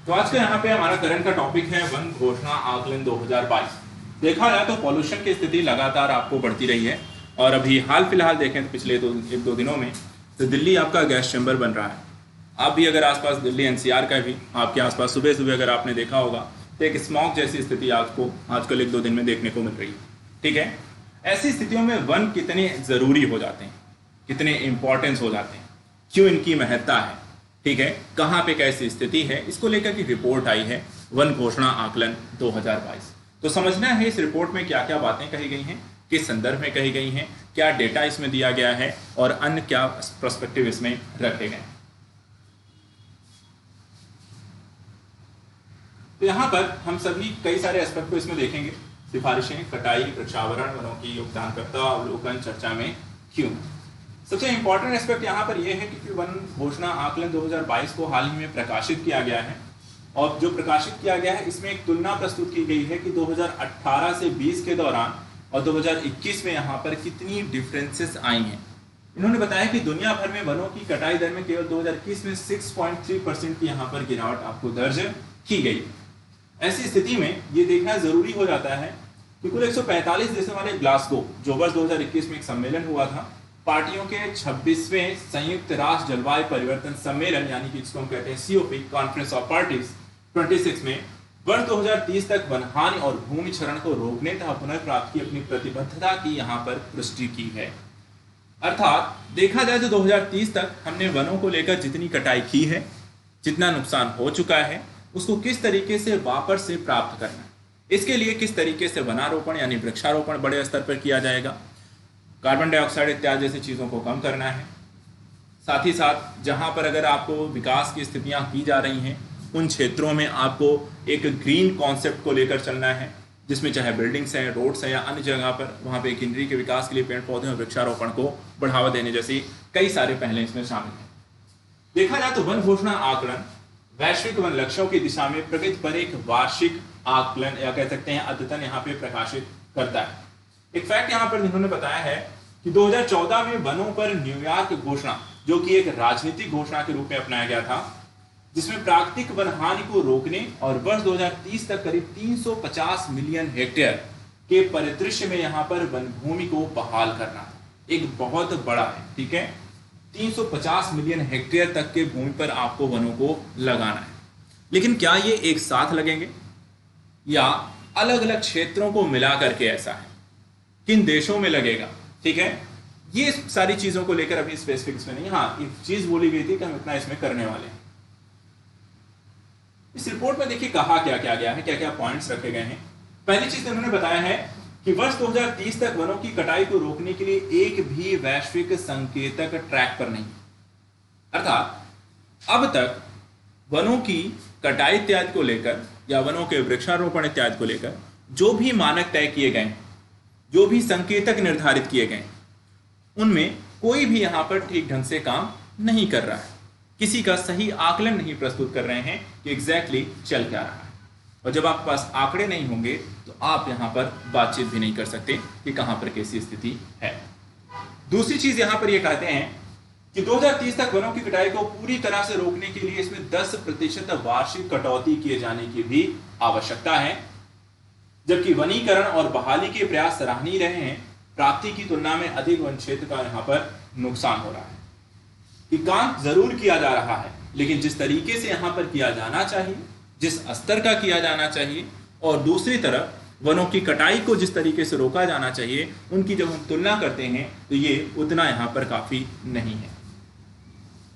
तो आज का यहाँ पे हमारा करंट का टॉपिक है वन घोषणा आकलन 2022। देखा जाए तो पॉल्यूशन की स्थिति लगातार आपको बढ़ती रही है और अभी हाल फिलहाल देखें तो पिछले एक दो दिनों में तो दिल्ली आपका गैस चैम्बर बन रहा है। आप भी अगर आसपास दिल्ली एनसीआर का भी आपके आसपास सुबह सुबह अगर आपने देखा होगा तो एक स्मॉग जैसी स्थिति आपको आजकल एक दो दिन में देखने को मिल रही है। ठीक है, ऐसी स्थितियों में वन कितने ज़रूरी हो जाते हैं, कितने इंपॉर्टेंस हो जाते हैं, क्यों इनकी महत्ता है, ठीक है, कहाँ पे कैसी स्थिति है, इसको लेकर की रिपोर्ट आई है वन घोषणा आकलन 2022। तो समझना है इस रिपोर्ट में क्या क्या बातें कही गई हैं, किस संदर्भ में कही गई हैं, क्या डेटा इसमें दिया गया है और अन्य क्या पर्सपेक्टिव इसमें रखे गए। तो यहाँ पर हम सभी कई सारे एस्पेक्ट को इसमें देखेंगे। सिफारिशें, कटाई, वृक्षावरण, वनों की योगदानकर्ता, अवलोकन, चर्चा में क्यों। सबसे इंपॉर्टेंट एस्पेक्ट यहाँ पर यह है कि वन घोषणा आकलन 2022 को हाल ही में प्रकाशित किया गया है और जो प्रकाशित किया गया है इसमें एक तुलना प्रस्तुत की गई है कि 2018 से 20 के दौरान और 2021 में यहाँ पर कितनी डिफरेंसेस आई हैं। इन्होंने बताया कि दुनिया भर में वनों की कटाई दर में केवल 2021 में 6.3% की यहाँ पर गिरावट आपको दर्ज की गई। ऐसी स्थिति में ये देखना जरूरी हो जाता है कि कुल 145 देशों वाले ग्लासगो जो वर्ष 2021 में एक सम्मेलन हुआ था, पार्टियों के 26वें संयुक्त राष्ट्र जलवायु परिवर्तन सम्मेलन यानी कि जिसको हम कहते हैं COP कॉन्फ्रेंस ऑफ पार्टीज 26 में वर्ष 2030 तक वनहानि और भूमि क्षरण को रोकने तथा पुनर्प्राप्ति की अपनी प्रतिबद्धता की यहाँ पर पुष्टि की है। अर्थात देखा जाए तो 2030 तक हमने वनों को लेकर जितनी कटाई की है, जितना नुकसान हो चुका है, उसको किस तरीके से वापस से प्राप्त करना है, इसके लिए किस तरीके से वनारोपण यानी वृक्षारोपण बड़े स्तर पर किया जाएगा, कार्बन डाइऑक्साइड इत्यादि जैसी चीज़ों को कम करना है। साथ ही साथ जहां पर अगर आपको विकास की स्थितियां की जा रही हैं उन क्षेत्रों में आपको एक ग्रीन कॉन्सेप्ट को लेकर चलना है, जिसमें चाहे बिल्डिंग्स हैं, रोड्स हैं या अन्य जगह पर वहां पे ग्रीनरी के विकास के लिए पेड़ पौधे और वृक्षारोपण को बढ़ावा देने जैसी कई सारे पहले इसमें शामिल हैं। देखा जाए तो वन घोषणा आकलन वैश्विक वन लक्ष्यों की दिशा में प्रगति पर एक वार्षिक आकलन या कह सकते हैं अद्यतन यहाँ पे प्रकाशित करता है। एक फैक्ट यहाँ पर इन्होंने बताया है कि 2014 में वनों पर न्यूयॉर्क घोषणा, जो कि एक राजनीतिक घोषणा के रूप में अपनाया गया था, जिसमें प्राकृतिक वनहानि को रोकने और वर्ष 2030 तक करीब 350 मिलियन हेक्टेयर के परिदृश्य में यहाँ पर वन भूमि को बहाल करना एक बहुत बड़ा है। ठीक है, 350 मिलियन हेक्टेयर तक के भूमि पर आपको वनों को लगाना है। लेकिन क्या ये एक साथ लगेंगे या अलग अलग क्षेत्रों को मिला करके ऐसा है, किन देशों में लगेगा, ठीक है, ये सारी चीजों को लेकर अभी स्पेसिफिक्स में नहीं। हाँ, एक चीज बोली गई थी कि हम इतना इसमें करने वाले हैं। इस रिपोर्ट में देखिए कहा क्या क्या गया है, क्या क्या पॉइंट्स रखे गए हैं। पहली चीज उन्होंने बताया है कि वर्ष 2030 तक वनों की कटाई को रोकने के लिए एक भी वैश्विक संकेतक ट्रैक पर नहीं। अर्थात अब तक वनों की कटाई इत्यादि को लेकर या वनों के वृक्षारोपण इत्यादि को लेकर जो भी मानक तय किए गए, जो भी संकेतक निर्धारित किए गए, उनमें कोई भी यहां पर ठीक ढंग से काम नहीं कर रहा है, किसी का सही आकलन नहीं प्रस्तुत कर रहे हैं कि एग्जैक्टली चल क्या रहा है। और जब आपके पास आंकड़े नहीं होंगे तो आप यहां पर बातचीत भी नहीं कर सकते कि कहां पर कैसी स्थिति है। दूसरी चीज यहां पर यह कहते हैं कि 2030 तक वनों की कटाई को पूरी तरह से रोकने के लिए इसमें 10% वार्षिक कटौती किए जाने की भी आवश्यकता है। जबकि वनीकरण और बहाली के प्रयास सराहनीय रहे हैं, प्राप्ति की तुलना में अधिक वन क्षेत्र का यहाँ पर नुकसान हो रहा है। कि काम जरूर किया जा रहा है, लेकिन जिस तरीके से यहाँ पर किया जाना चाहिए, जिस स्तर का किया जाना चाहिए, और दूसरी तरफ वनों की कटाई को जिस तरीके से रोका जाना चाहिए, उनकी जब हम तुलना करते हैं तो ये उतना यहाँ पर काफी नहीं है।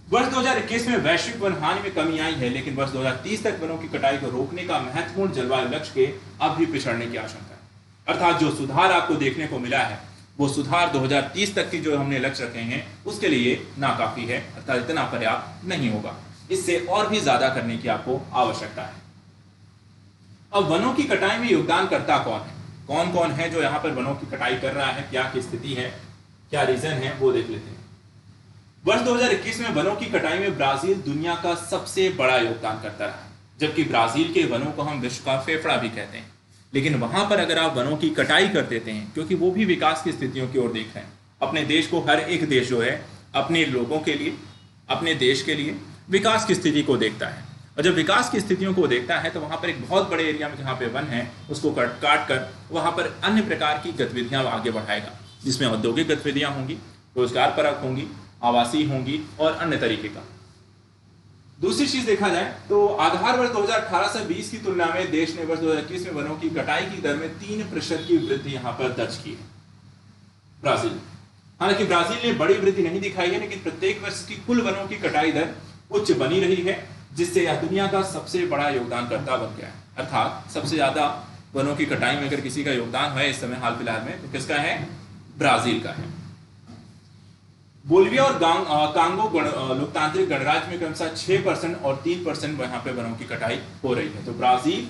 वर्ष 2021 में वैश्विक वन हानि में कमी आई है, लेकिन वर्ष 2030 तक वनों की कटाई को रोकने का महत्वपूर्ण जलवायु लक्ष्य के अब भी पिछड़ने की आशंका है। अर्थात जो सुधार आपको देखने को मिला है वो सुधार 2030 तक की जो हमने लक्ष्य रखे हैं उसके लिए नाकाफी है, अर्थात इतना पर्याप्त नहीं होगा, इससे और भी ज्यादा करने की आपको आवश्यकता है। अब वनों की कटाई में योगदानकर्ता कौन है, कौन कौन है जो यहाँ पर वनों की कटाई कर रहा है, क्या की स्थिति है, क्या रीजन है, वो देख लेते हैं। वर्ष 2021 में वनों की कटाई में ब्राजील दुनिया का सबसे बड़ा योगदानकर्ता रहा, जबकि ब्राजील के वनों को हम विश्व का फेफड़ा भी कहते हैं। लेकिन वहां पर अगर आप वनों की कटाई कर देते हैं, क्योंकि वो भी विकास की स्थितियों की ओर देख रहे हैं, अपने देश को, हर एक देश जो है अपने लोगों के लिए, अपने देश के लिए विकास की स्थिति को देखता है, और जब विकास की स्थितियों को देखता है तो वहां पर एक बहुत बड़े एरिया में जहां पे वन है उसको काट कर वहां पर अन्य प्रकार की गतिविधियां आगे बढ़ाएगा, जिसमें औद्योगिक गतिविधियां होंगी, रोजगार परक होंगी, आवासीय होंगी और अन्य तरीके का। दूसरी चीज देखा जाए तो आधार वर्ष 2018 से 20 की तुलना में देश ने वर्ष 2021 में वनों की कटाई की दर में 3% की वृद्धि यहां पर दर्ज की है। ब्राजील, हालांकि ब्राजील ने बड़ी वृद्धि नहीं दिखाई है, लेकिन प्रत्येक वर्ष की कुल वनों की कटाई दर उच्च बनी रही है, जिससे यह दुनिया का सबसे बड़ा योगदानकर्ता बन गया है। अर्थात सबसे ज्यादा वनों की कटाई में अगर किसी का योगदान है इस समय हाल फिलहाल में तो किसका है? ब्राजील का है। बोलिविया और कांगो लोकतांत्रिक गणराज्य में क्रमशः 6% और 3% वहां पे वनों की कटाई हो रही है। तो ब्राजील,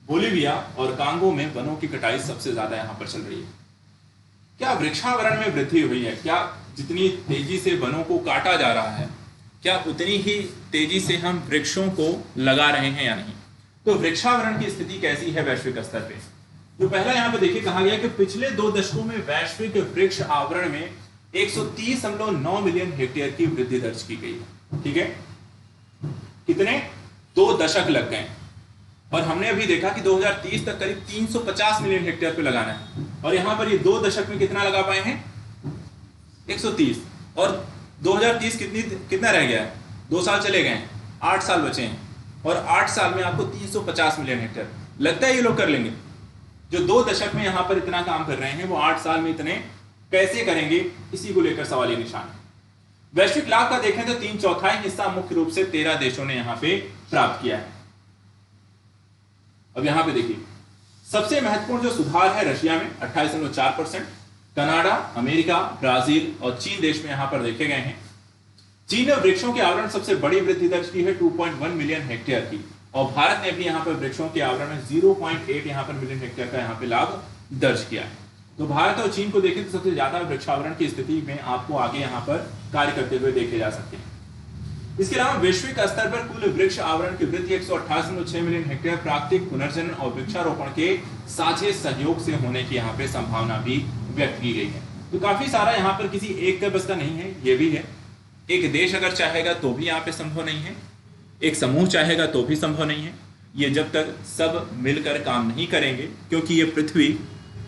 बोलिविया और कांगो में वनों की कटाई सबसे ज्यादा यहां पर चल रही है। क्या वृक्षावरण में वृद्धि हुई है? क्या जितनी तेजी से वनों को काटा जा रहा है, क्या उतनी ही तेजी से हम वृक्षों को लगा रहे हैं या नहीं? तो वृक्षावरण की स्थिति कैसी है वैश्विक स्तर पे? जो पहला यहाँ पे देखिए कहा गया कि पिछले 2 दशकों में वैश्विक वृक्ष आवरण में 130.9 मिलियन हेक्टेयर की वृद्धि दर्ज की गई है। ठीक है, कितने? 2 दशक लग गए और हमने अभी देखा कि 2030 तक करीब 350 मिलियन हेक्टेयर पे लगाना है और यहां पर ये 2 दशक में कितना लगा पाए हैं? 130। और 2030 कितना रह गया है? 2 साल चले गए, 8 साल बचे हैं और 8 साल में आपको 350 मिलियन हेक्टेयर लगता है ये लोग कर लेंगे? जो 2 दशक में यहां पर इतना काम कर रहे हैं वो 8 साल में इतने कैसे करेंगे, इसी को लेकर सवालिया निशान है। वैश्विक लाभ का देखें तो 3/4 हिस्सा मुख्य रूप से 13 देशों ने यहां पे प्राप्त किया है। अब यहां पे देखिए सबसे महत्वपूर्ण जो सुधार है रशिया में 28.4%, कनाडा, अमेरिका, ब्राजील और चीन देश में यहां पर देखे गए हैं। चीन ने वृक्षों के आवरण सबसे बड़ी वृद्धि दर्ज की है 2.1 मिलियन हेक्टेयर की और भारत ने भी यहां पर वृक्षों के आवरण में 0.8 यहां पर मिलियन हेक्टेयर का यहां पे लाभ दर्ज किया है। तो भारत और चीन को देखें तो सबसे ज्यादा वृक्षावरण की स्थिति में आपको आगे यहां पर कार्य करते हुए देखे जा सकते हैं। इसके अलावा वैश्विक स्तर पर कुल वृक्ष आवरण की वृद्धि 128.6 मिलियन हेक्टेयर प्राकृतिक पुनर्जनन और वृक्षारोपण के साझे सहयोग से होने की यहाँ पे संभावना भी व्यक्त की गई है। तो काफी सारा यहाँ पर किसी एक का बस्ता नहीं है, ये भी है। एक देश अगर चाहेगा तो भी यहाँ पे संभव नहीं है, एक समूह चाहेगा तो भी संभव नहीं है। ये जब तक सब मिलकर काम नहीं करेंगे, क्योंकि ये पृथ्वी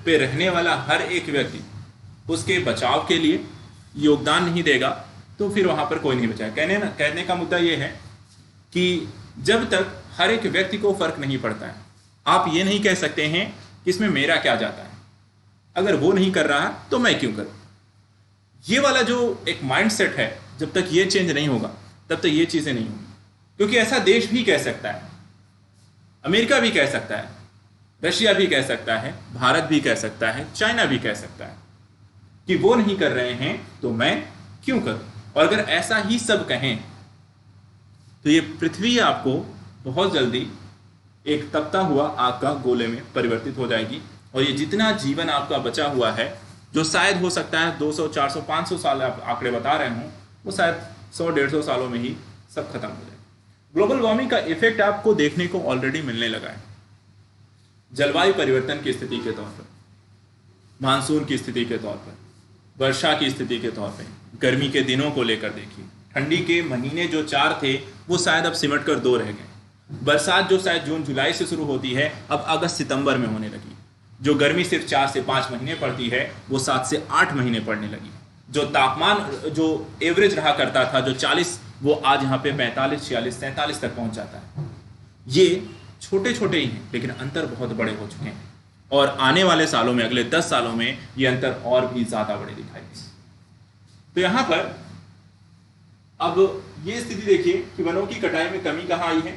पे रहने वाला हर एक व्यक्ति उसके बचाव के लिए योगदान नहीं देगा तो फिर वहां पर कोई नहीं बचाएगा। कहने का मुद्दा यह है कि जब तक हर एक व्यक्ति को फर्क नहीं पड़ता है, आप ये नहीं कह सकते हैं कि इसमें मेरा क्या जाता है, अगर वो नहीं कर रहा तो मैं क्यों करूं। ये वाला जो एक माइंडसेट है, जब तक ये चेंज नहीं होगा तब तक ये चीजें नहीं होंगी। क्योंकि ऐसा देश भी कह सकता है, अमेरिका भी कह सकता है, रशिया भी कह सकता है, भारत भी कह सकता है, चाइना भी कह सकता है कि वो नहीं कर रहे हैं तो मैं क्यों करूं। और अगर ऐसा ही सब कहें तो ये पृथ्वी आपको बहुत जल्दी एक तपता हुआ आग का गोले में परिवर्तित हो जाएगी और ये जितना जीवन आपका बचा हुआ है, जो शायद हो सकता है 200, 400, 500 साल आप आंकड़े बता रहे हों, वो शायद 100-150 सालों में ही सब खत्म हो जाए। ग्लोबल वार्मिंग का इफेक्ट आपको देखने को ऑलरेडी मिलने लगा है। जलवायु परिवर्तन की स्थिति के तौर पर, मानसून की स्थिति के तौर पर, वर्षा की स्थिति के तौर पर, गर्मी के दिनों को लेकर देखिए, ठंडी के महीने जो 4 थे वो शायद अब सिमट कर 2 रह गए। बरसात जो शायद जून जुलाई से शुरू होती है अब अगस्त सितंबर में होने लगी। जो गर्मी सिर्फ 4 से 5 महीने पड़ती है वो 7 से 8 महीने पड़ने लगी। जो तापमान जो एवरेज रहा करता था जो 40, वो आज यहाँ पे 45, 46, 47 तक पहुंच जाता है। ये छोटे छोटे ही हैं लेकिन अंतर बहुत बड़े हो चुके हैं और आने वाले सालों में, अगले 10 सालों में ये अंतर और भी ज्यादा बड़े दिखाई देंगे। तो यहां पर अब ये स्थिति देखिए कि वनों की कटाई में कमी कहां आई है।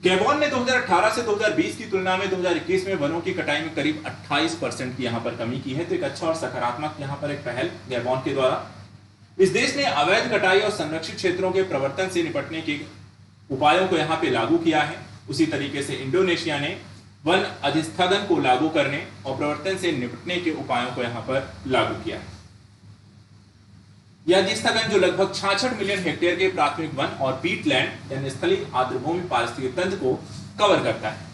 गैबोन ने 2018 से 2020 की तुलना में 2021 में वनों की कटाई में करीब 28% की यहां पर कमी की है। तो एक अच्छा और सकारात्मक यहां पर एक पहल गैबोन के द्वारा। इस देश ने अवैध कटाई और संरक्षित क्षेत्रों के प्रवर्तन से निपटने के उपायों को यहां पे लागू किया है। उसी तरीके से इंडोनेशिया ने वन अधिस्थगन को लागू करने और प्रवर्तन से निपटने के उपायों को यहां पर लागू किया है। यह अधिस्थगन जो लगभग 66 मिलियन हेक्टेयर के प्राथमिक वन और पीटलैंड यानी स्थलीय आर्द्रभूमि पारिस्थितिक तंत्र को कवर करता है।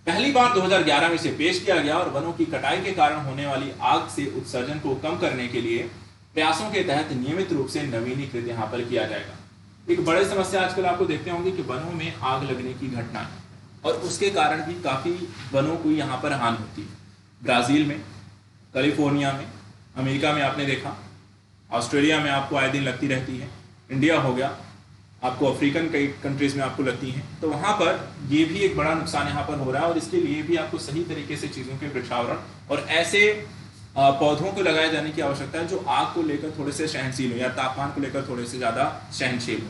पहली बार 2011 में इसे पेश किया गया और वनों की कटाई के कारण होने वाली आग से उत्सर्जन को कम करने के लिए प्रयासों के तहत नियमित रूप से नवीनीकृत यहां पर किया जाएगा। एक बड़ी समस्या आजकल आपको देखते होंगे कि वनों में आग लगने की घटना है, और उसके कारण भी काफ़ी वनों को यहाँ पर हानि होती है। ब्राज़ील में, कैलिफोर्निया में, अमेरिका में आपने देखा, ऑस्ट्रेलिया में आपको आए दिन लगती रहती है, इंडिया हो गया, आपको अफ्रीकन कई कंट्रीज़ में आपको लगती हैं। तो वहाँ पर ये भी एक बड़ा नुकसान यहाँ पर हो रहा है, और इसके लिए भी आपको सही तरीके से चीज़ों के वृक्षावरण और ऐसे पौधों को लगाए जाने की आवश्यकता है जो आग को लेकर थोड़े से सहनशील हो या तापमान को लेकर थोड़े से ज़्यादा सहनशील हो।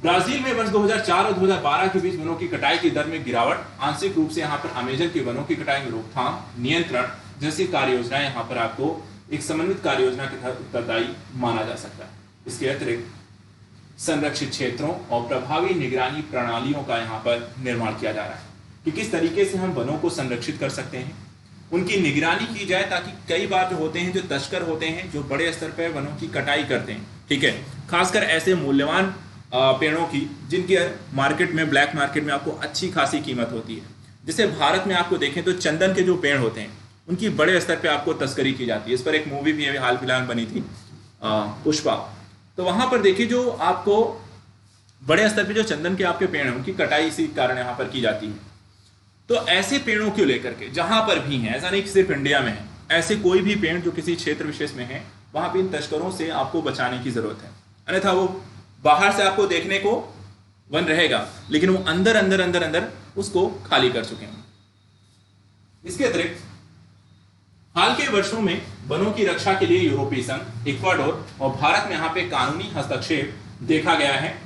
ब्राजील में वर्ष 2004 और 2012 के बीच वनों की कटाई की दर में गिरावट, आंशिक रूप से यहाँ पर अमेजन के वनों की कटाई में रोकथाम, नियंत्रण जैसी कार्य योजनाएं यहाँ पर आपको एक समन्वित कार्य योजना के तहत उत्तरदायी माना जा सकता है। इसके अतिरिक्त संरक्षित क्षेत्रों और प्रभावी निगरानी प्रणालियों का यहाँ पर निर्माण किया जा रहा है कि किस तरीके से हम वनों को संरक्षित कर सकते हैं, उनकी निगरानी की जाए, ताकि कई बार जो होते हैं, जो तस्कर होते हैं, जो बड़े स्तर पर वनों की कटाई करते हैं, ठीक है, खासकर ऐसे मूल्यवान पेड़ों की जिनकी मार्केट में, ब्लैक मार्केट में आपको अच्छी खासी कीमत होती है। जैसे भारत में आपको देखें तो चंदन के जो पेड़ होते हैं उनकी बड़े स्तर पे आपको तस्करी की जाती है। इस पर एक मूवी भी अभी हाल फिलहाल बनी थी, पुष्पा। तो वहां पर देखिए जो आपको बड़े स्तर पे जो चंदन के आपके पेड़ हैं उनकी कटाई इसी कारण यहाँ पर की जाती है। तो ऐसे पेड़ों को लेकर के जहां पर भी हैं, ऐसा नहीं कि सिर्फ इंडिया में है, ऐसे कोई भी पेड़ जो किसी क्षेत्र विशेष में है वहां पर इन तस्करों से आपको बचाने की जरूरत है। अन्यथा वो बाहर से आपको देखने को वन रहेगा, लेकिन वो अंदर अंदर अंदर अंदर उसको खाली कर चुके हैं। इसके अतिरिक्त हाल के वर्षों में वनों की रक्षा के लिए यूरोपीय संघ, इक्वाडोर और भारत में यहाँ पे कानूनी हस्तक्षेप देखा गया है।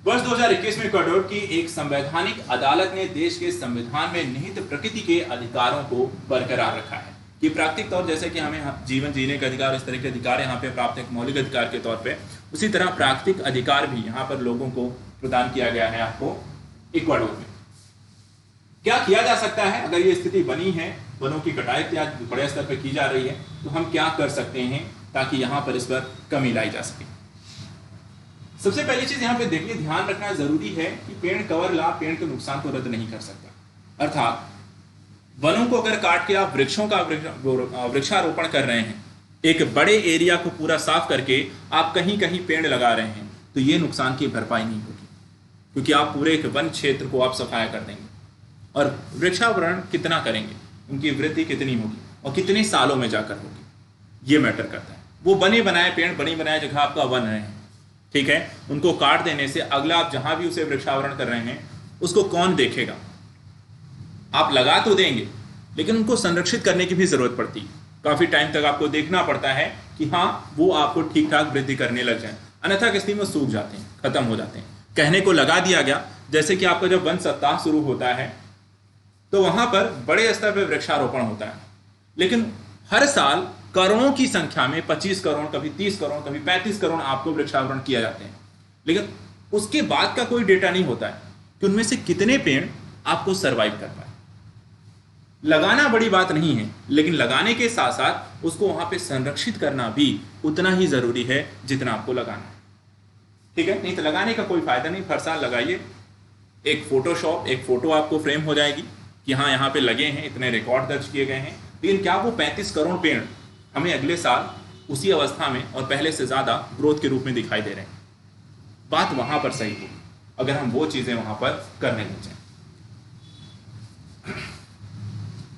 वर्ष 2021 में इक्वाडोर की एक संवैधानिक अदालत ने देश के संविधान में निहित प्रकृति के अधिकारों को बरकरार रखा है कि प्राकृतिक तौर जैसे कि हमें जीवन जीने का अधिकार, इस तरह के अधिकार यहाँ पे प्राप्त एक मौलिक अधिकार के तौर पे, उसी तरह प्राकृतिक अधिकार भी यहाँ पर लोगों को प्रदान किया गया है आपको इक्वाडोर में। क्या किया जा सकता है अगर ये स्थिति बनी है, वनों की कटाई इत्यादि बड़े स्तर पर की जा रही है, तो हम क्या कर सकते हैं ताकि यहाँ पर इस पर कमी लाई जा सके। सबसे पहली चीज यहाँ पे देखिए, ध्यान रखना जरूरी है कि पेड़ कवर लाभ पेड़ के नुकसान को रद्द नहीं कर सकता। अर्थात वनों को अगर काट के आप वृक्षों का वृक्षारोपण कर रहे हैं, एक बड़े एरिया को पूरा साफ करके आप कहीं कहीं पेड़ लगा रहे हैं, तो ये नुकसान की भरपाई नहीं होगी, क्योंकि आप पूरे एक वन क्षेत्र को आप सफाया कर देंगे। और वृक्षावरण कितना करेंगे, उनकी वृद्धि कितनी होगी और कितने सालों में जाकर होगी, ये मैटर करता है। वो बने बनाए पेड़, बनी बनाए जगह आपका वन रहे हैं, ठीक है, उनको काट देने से अगला आप जहां भी उसे वृक्षावरण कर रहे हैं उसको कौन देखेगा। आप लगा तो देंगे, लेकिन उनको संरक्षित करने की भी जरूरत पड़ती है। काफी टाइम तक आपको देखना पड़ता है कि हाँ वो आपको ठीक ठाक वृद्धि करने लग जाए, अन्यथा किसी में सूख जाते हैं, खत्म हो जाते हैं। कहने को लगा दिया गया, जैसे कि आपका जब वन सप्ताह शुरू होता है तो वहां पर बड़े स्तर पर वृक्षारोपण होता है, लेकिन हर साल करोड़ों की संख्या में 25 करोड़, कभी 30 करोड़, कभी 35 करोड़ आपको वृक्षारोपण किया जाते हैं, लेकिन उसके बाद का कोई डेटा नहीं होता है कि उनमें से कितने पेड़ आपको सरवाइव कर पाए। लगाना बड़ी बात नहीं है, लेकिन लगाने के साथ साथ उसको वहां पे संरक्षित करना भी उतना ही जरूरी है जितना आपको लगाना है, ठीक है। नहीं तो लगाने का कोई फायदा नहीं। हर साल लगाइए, एक फोटो आपको फ्रेम हो जाएगी कि हाँ यहाँ पे लगे हैं, इतने रिकॉर्ड दर्ज किए गए हैं, लेकिन क्या वो 35 करोड़ पेड़ हमें अगले साल उसी अवस्था में और पहले से ज्यादा ग्रोथ के रूप में दिखाई दे रहे हैं? बात वहां पर सही होगी अगर हम वो चीजें वहां पर करने लग जाए।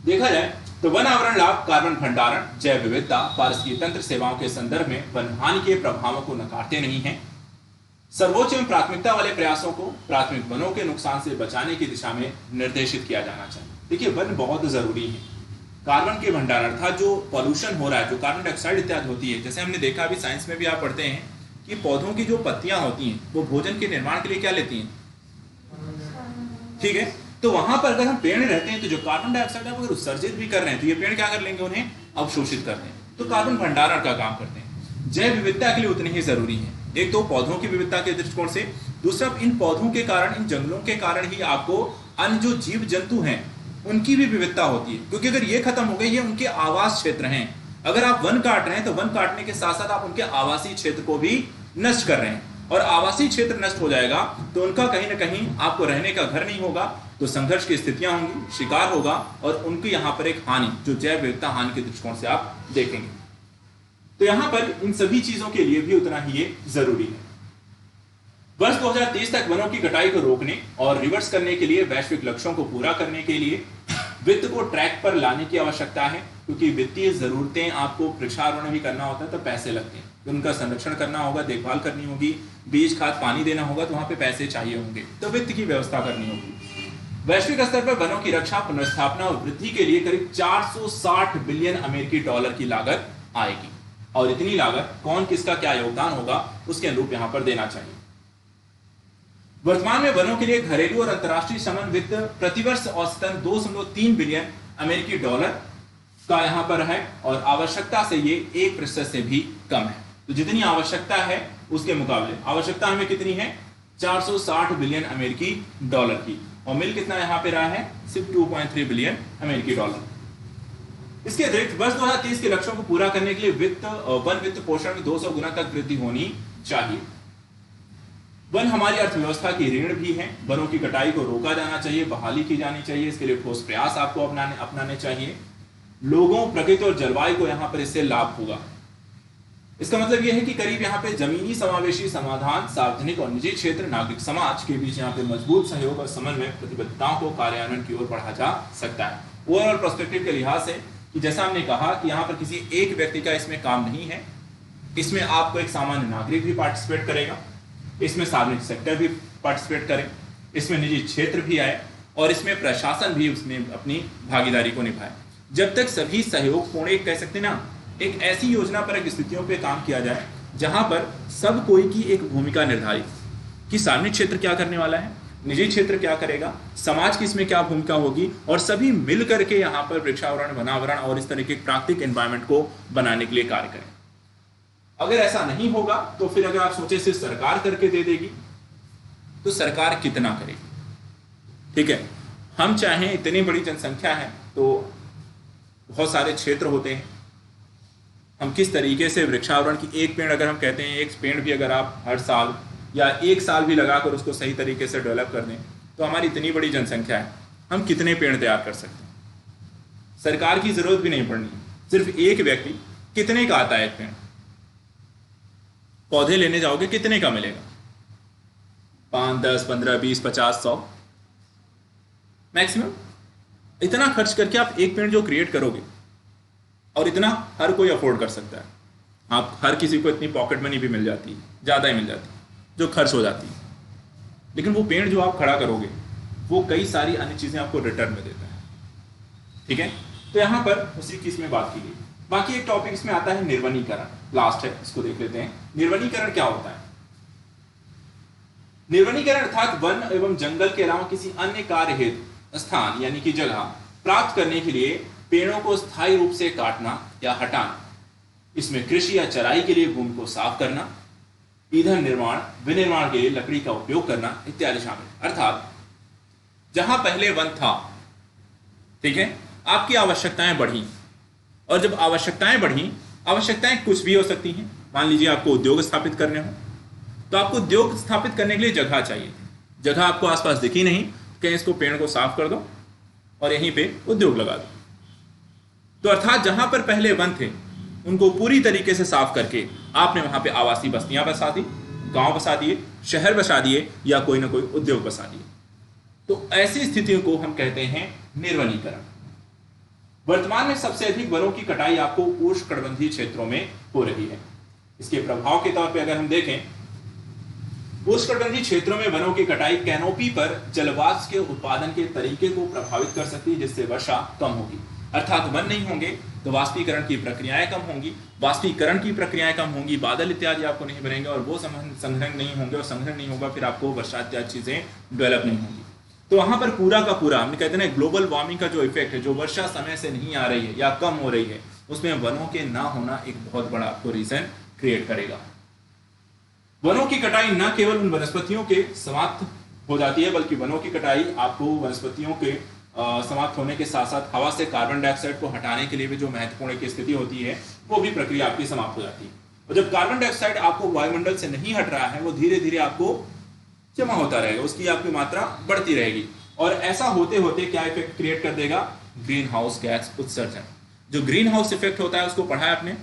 देखा जाए तो वन आवरण लाभ कार्बन भंडारण, जैव विविधता, पारिस्थितिकी तंत्र सेवाओं के संदर्भ में वन हानि के प्रभावों को नकारते नहीं हैं। सर्वोच्च एवं प्राथमिकता वाले प्रयासों को प्राथमिक वनों के नुकसान से बचाने की दिशा में निर्देशित किया जाना चाहिए। देखिए वन बहुत जरूरी है। कार्बन के भंडारण अर्थात जो पॉल्यूशन हो रहा है, जो कार्बन डाइऑक्साइड इत्यादि होती है, जैसे हमने देखा अभी साइंस में भी आप पढ़ते हैं कि पौधों की जो पत्तियां होती हैं वो भोजन के निर्माण के लिए क्या लेती हैं, ठीक है। तो वहां पर अगर हम पेड़ रहते हैं तो जो कार्बन डाइऑक्साइड है अगर उत्सर्जित भी कर रहे हैं तो ये पेड़ क्या कर लेंगे, उन्हें अवशोषित करते हैं, तो कार्बन भंडारण का काम करते हैं। जैव विविधता के लिए उतनी ही जरूरी है, एक तो पौधों की विविधता के दृष्टिकोण से, दूसरा इन पौधों के कारण, इन जंगलों के कारण ही आपको अन्य जो जीव जंतु हैं उनकी भी विविधता होती है, क्योंकि अगर ये खत्म हो गए, ये उनके आवास क्षेत्र हैं। अगर आप वन काट रहे हैं तो वन काटने के साथ साथ आप उनके आवासीय क्षेत्र को भी नष्ट कर रहे हैं, और आवासीय क्षेत्र नष्ट हो जाएगा तो उनका कहीं ना कहीं आपको रहने का घर नहीं होगा, तो संघर्ष की स्थितियां होंगी, शिकार होगा, और उनकी यहाँ पर एक हानि जो जैव विविधता हानि के दृष्टिकोण से आप देखेंगे। तो यहां पर इन सभी चीजों के लिए भी उतना ही ये जरूरी है। वर्ष 2030 तक वनों की कटाई को रोकने और रिवर्स करने के लिए वैश्विक लक्ष्यों को पूरा करने के लिए वित्त को ट्रैक पर लाने की आवश्यकता है, क्योंकि वित्तीय जरूरतें आपको वृक्षारोपण भी करना होता है तो पैसे लगते हैं, उनका संरक्षण करना होगा, देखभाल करनी होगी, बीज खाद पानी देना होगा, तो वहां पे पैसे चाहिए होंगे, तो वित्त की व्यवस्था करनी होगी। वैश्विक स्तर पर वनों की रक्षा, पुनर्स्थापना और वृद्धि के लिए करीब 460 बिलियन अमेरिकी डॉलर की लागत आएगी, और इतनी लागत कौन किसका क्या योगदान होगा उसके अनुरूप यहां पर देना चाहिए। वर्तमान में वनों के लिए घरेलू और अंतर्राष्ट्रीय समन वित्त प्रतिवर्ष औसतन 2.3 बिलियन अमेरिकी डॉलर का यहां पर है, और आवश्यकता से ये 1% से भी कम है। तो जितनी आवश्यकता है उसके मुकाबले आवश्यकता हमें कितनी है, 460 बिलियन अमेरिकी डॉलर की, और मिल कितना यहां पे रहा है, सिर्फ 2.3 बिलियन अमेरिकी डॉलर। इसके अतिरिक्त वर्ष 2030 के लक्ष्यों को पूरा करने के लिए वन वित्त पोषण में 200 गुना तक वृद्धि होनी चाहिए। वन हमारी अर्थव्यवस्था की रीढ़ भी है। वनों की कटाई को रोका जाना चाहिए, बहाली की जानी चाहिए, इसके लिए ठोस प्रयास आपको अपनाने चाहिए। लोगों, प्रकृति और जलवायु को यहां पर इससे लाभ होगा। इसका मतलब यह है कि करीब यहां पे जमीनी समावेशी समाधान, सार्वजनिक और निजी क्षेत्र, नागरिक समाज के बीच यहां पे मजबूत सहयोग और समन्वय प्रतिबद्धताओं को कार्यान्वयन की ओर बढ़ा जा सकता है। ओवरऑल पर्सपेक्टिव के लिहाज से कि जैसा हमने कहा कि यहां पर किसी एक व्यक्ति का इसमें काम नहीं है, इसमें आपको एक सामान्य नागरिक भी पार्टिसिपेट करेगा, इसमें सार्वजनिक सेक्टर भी पार्टिसिपेट करे, इसमें निजी क्षेत्र भी आए, और इसमें प्रशासन भी उसमें अपनी भागीदारी को निभाए। जब तक सभी सहयोगपूर्ण, एक कह सकते हैं ना, एक ऐसी योजना पर, एक स्थितियों पे काम किया जाए जहां पर सब कोई की एक भूमिका निर्धारित कि सार्वजनिक क्षेत्र क्या करने वाला है, निजी क्षेत्र क्या करेगा, समाज की इसमें क्या भूमिका होगी, और सभी मिल करके यहाँ पर वृक्षावरण, वनावरण और इस तरह के प्राकृतिक एनवायरमेंट को बनाने के लिए कार्य करें। अगर ऐसा नहीं होगा तो फिर अगर आप सोचे सिर्फ सरकार करके दे देगी, तो सरकार कितना करेगी? ठीक है, हम चाहें, इतनी बड़ी जनसंख्या है तो बहुत सारे क्षेत्र होते हैं, हम किस तरीके से वृक्षावरण की, एक पेड़ अगर हम कहते हैं, एक पेड़ भी अगर आप हर साल या एक साल भी लगाकर उसको सही तरीके से डेवलप कर दें, तो हमारी इतनी बड़ी जनसंख्या है, हम कितने पेड़ तैयार कर सकते हैं? सरकार की जरूरत भी नहीं पड़नी, सिर्फ एक व्यक्ति कितने का आता है एक पेड़? पौधे लेने जाओगे कितने का मिलेगा? 5, 10, 15, 20, 50, 100 मैक्सिमम। इतना खर्च करके आप एक पेड़ जो क्रिएट करोगे, और इतना हर कोई अफोर्ड कर सकता है, आप हर किसी को इतनी पॉकेट मनी भी मिल जाती है, ज़्यादा ही मिल जाती है, जो खर्च हो जाती है। लेकिन वो पेड़ जो आप खड़ा करोगे वो कई सारी अन्य चीज़ें आपको रिटर्न में देता है। ठीक है, तो यहाँ पर उसी की इसमें बात की गई। बाकी एक टॉपिक इसमें आता है निर्वनीकरण, लास्ट है, इसको देख लेते हैं। निर्वनीकरण क्या होता है? निर्वनीकरण अर्थात वन एवं जंगल के अलावा किसी अन्य कार्य हेतु स्थान यानी कि जगह प्राप्त करने के लिए पेड़ों को स्थायी रूप से काटना या हटाना। इसमें कृषि या चराई के लिए भूमि को साफ करना, ईंधन निर्माण, विनिर्माण के लिए लकड़ी का उपयोग करना इत्यादि शामिल है। अर्थात जहां पहले वन था, ठीक है, आपकी आवश्यकताएं बढ़ी, और जब आवश्यकताएं बढ़ी, आवश्यकताएं कुछ भी हो सकती हैं। मान लीजिए आपको उद्योग स्थापित करने हो, तो आपको उद्योग स्थापित करने के लिए जगह चाहिए थी, जगह आपको आसपास दिखी नहीं, कहीं इसको पेड़ को साफ कर दो और यहीं पे उद्योग लगा दो। तो अर्थात जहां पर पहले वन थे उनको पूरी तरीके से साफ करके आपने वहां पे आवासीय बस्तियां बसा दी, गांव बसा दिए, शहर बसा दिए, या कोई ना कोई उद्योग बसा दिए। तो ऐसी स्थितियों को हम कहते हैं निर्वनीकरण। वर्तमान में सबसे अधिक वनों की कटाई आपको उष्णकटिबंधीय क्षेत्रों में हो रही है। इसके प्रभाव के तौर पे अगर हम देखें, उष्णकटिबंधीय क्षेत्रों में वनों की कटाई कैनोपी पर जलवाष्प के उत्पादन के तरीके को प्रभावित कर सकती है, जिससे वर्षा कम होगी। अर्थात वन नहीं होंगे तो वाष्पीकरण की प्रक्रियाएं कम होंगी, वाष्पीकरण की प्रक्रियाएं कम होंगी, बादल इत्यादि आपको नहीं बनेंगे, और वो संग्रहण नहीं होंगे, और संग्रहण नहीं होगा, फिर आपको वर्षा इत्यादि चीजें डेवलप नहीं होंगी। तो वहां पर पूरा का पूरा, हम कहते हैं ग्लोबल वार्मिंग का जो इफेक्ट है, जो वर्षा समय से नहीं आ रही है या कम हो रही है, उसमें वनों के ना होना एक बहुत बड़ा आपको रीजन क्रिएट करेगा। वनों की कटाई न केवल उन वनस्पतियों के समाप्त हो जाती है, बल्कि वनों की कटाई आपको वनस्पतियों के समाप्त होने के साथ साथ हवा से कार्बन डाइऑक्साइड को हटाने के लिए भी जो महत्वपूर्ण की स्थिति होती है, वो भी प्रक्रिया आपकी समाप्त हो जाती है। और जब कार्बन डाइऑक्साइड आपको वायुमंडल से नहीं हट रहा है, वो धीरे धीरे आपको जमा होता रहेगा, उसकी आपकी मात्रा बढ़ती रहेगी, और ऐसा होते होते क्या इफेक्ट क्रिएट कर देगा? ग्रीन हाउस गैस उत्सर्जन। जो ग्रीन हाउस इफेक्ट होता है उसको पढ़ा है आपने,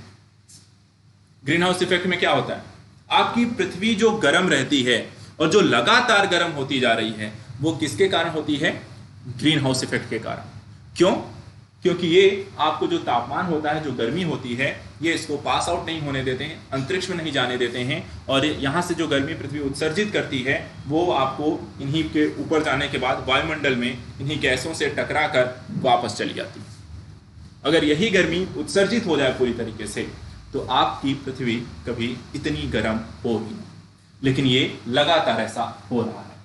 ग्रीन हाउस इफेक्ट में क्या होता है, आपकी पृथ्वी जो गर्म रहती है और जो लगातार गर्म होती जा रही है, वो किसके कारण होती है? ग्रीन हाउस इफेक्ट के कारण। क्यों? क्योंकि ये आपको जो तापमान होता है, जो गर्मी होती है, ये इसको पास आउट नहीं होने देते हैं, अंतरिक्ष में नहीं जाने देते हैं, और यहाँ से जो गर्मी पृथ्वी उत्सर्जित करती है वो आपको इन्हीं के ऊपर जाने के बाद वायुमंडल में इन्हीं गैसों से टकरा कर वापस चली जाती है। अगर यही गर्मी उत्सर्जित हो जाए पूरी तरीके से तो आपकी पृथ्वी कभी इतनी गर्म होगी नहीं, लेकिन ये लगातार ऐसा हो रहा है।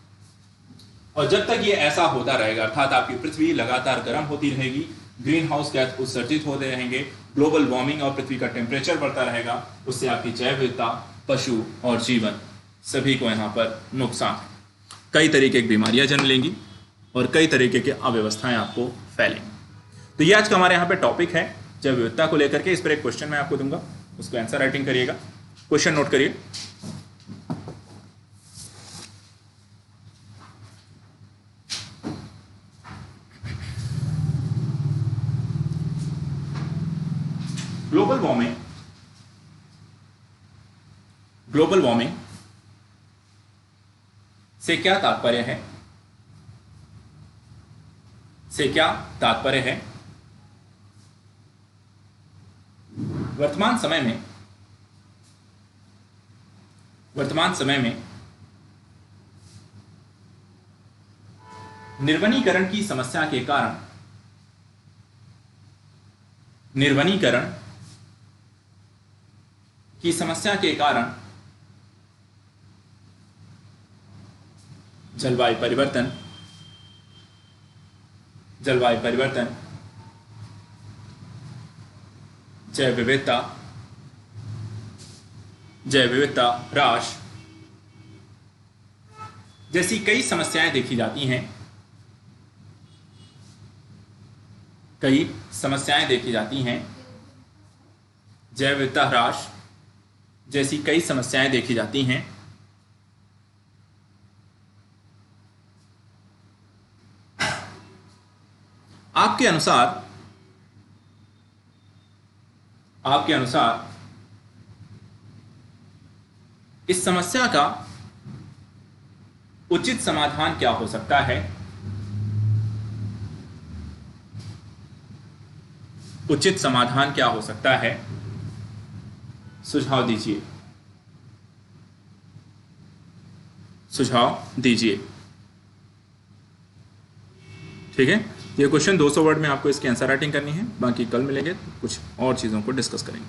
और जब तक ये ऐसा होता रहेगा, अर्थात आपकी पृथ्वी लगातार गर्म होती रहेगी, ग्रीन हाउस गैस उत्सर्जित होते रहेंगे, ग्लोबल वार्मिंग और पृथ्वी का टेम्परेचर बढ़ता रहेगा, उससे आपकी जैव विविधता, पशु और जीवन सभी को यहाँ पर नुकसान है। कई तरीके की बीमारियां जन्म लेंगी और कई तरीके की अव्यवस्थाएं आपको फैलेंगी। तो ये आज का हमारे यहाँ पे टॉपिक है जैव विविधता को लेकर के। इस पर एक क्वेश्चन मैं आपको दूंगा, उसको आंसर राइटिंग करिएगा। क्वेश्चन नोट करिए। ग्लोबल वार्मिंग से क्या तात्पर्य है? वर्तमान समय में निर्वनीकरण की समस्या के कारण जलवायु परिवर्तन, जैव विविधता ह्रास जैसी कई समस्याएं देखी जाती हैं। जैव विविधता ह्रास जैसी कई समस्याएं देखी जाती हैं। आपके अनुसार इस समस्या का उचित समाधान क्या हो सकता है? सुझाव दीजिए। ठीक है, ये क्वेश्चन 200 वर्ड में आपको इसकी आंसर राइटिंग करनी है। बाकी कल मिलेंगे तो कुछ और चीज़ों को डिस्कस करेंगे।